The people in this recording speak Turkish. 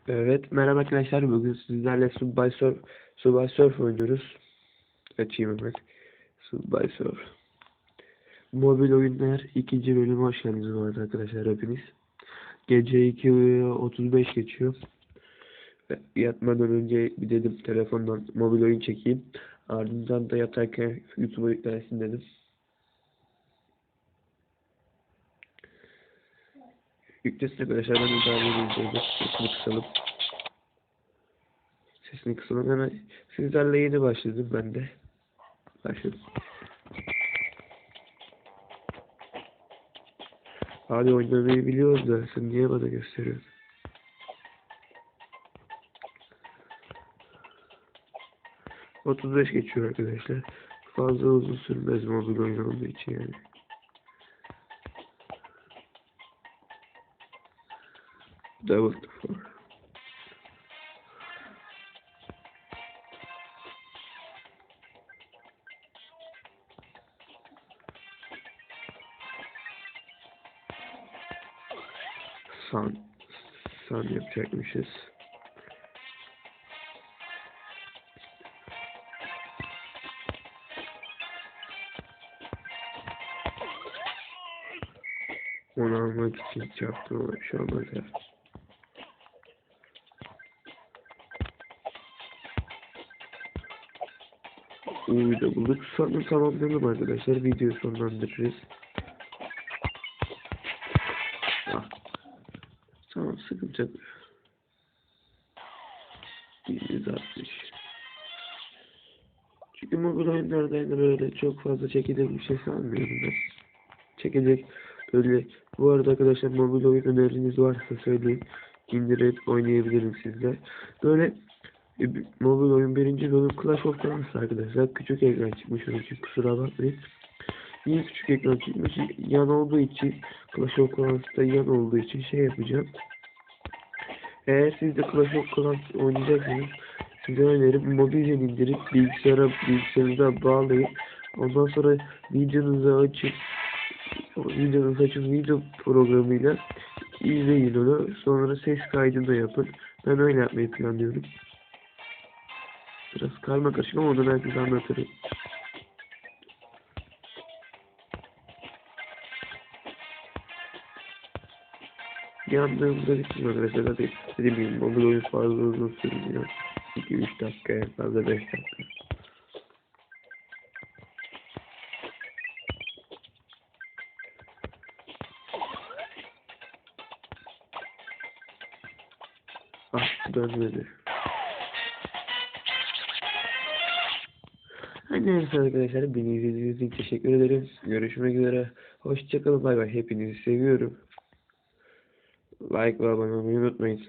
Evet, merhaba arkadaşlar. Bugün sizlerle Subway Surf oynuyoruz. Açayım hemen. Subway Surf. Mobil oyunlar ikinci bölüme hoş geldiniz bu arada arkadaşlar hepiniz. Gece 2:35 geçiyor. Yatmadan önce bir dedim telefondan mobil oyun çekeyim. Ardından da yatarken YouTube'a yüklensin dedim. Yüklesin arkadaşlar, ben de daha izledim. Sesini kısalım hemen. Sizlerle yeni başladım ben de. Başladım. Hadi oynamayı biliyoruz da sen niye bana gösteriyorsun? ...35 geçiyor arkadaşlar. Fazla uzun sürmez mobil oyun olduğu için yani. Double for. San yapacakmışız. Onu almak için çarptım ama bir şey olmaz ya. U'yu da bulduk. Sonra tamamlayalım arkadaşlar. Videoyu sonlandırırız. Ah. Tamam, sıkıntı yok. 160. Çünkü mobil oyunlarda yani böyle çok fazla çekilecek bir şey sanmıyorum ben. Çekecek öyle. Bu arada arkadaşlar, mobil oyun öneriniz varsa söyleyin. İndirip oynayabilirim sizle. Böyle mobil oyun birinci bölüm Clash of Clans arkadaşlar. Küçük ekran çıkmış, onun için kusura bakmayın. Niye küçük ekran çıkmış? Yan olduğu için, Clash of Clans'ta yan olduğu için şey yapacağım. Eğer siz de Clash of Clans oynayacaksınız, size önerim mobilden indirip bilgisayarınıza bağlayıp ondan sonra videonuzu açıp video programıyla izleyin onu. Sonra ses kaydını da yapın. Ben öyle yapmayı planlıyorum. Biraz karmakarışık ama onu ben size anlatırım. Yandığımda bittim arkadaşlar. Hadi dediğim gibi mobil oyun fazla uzun sürmüyor. 2-3 dakika, en fazla 5 dakika. Ah, dönmedi. Neyse arkadaşlar, beni izlediğiniz için teşekkür ederim. Görüşmek üzere. Hoşçakalın, bay bay. Hepinizi seviyorum. Like ve abone olmayı unutmayın.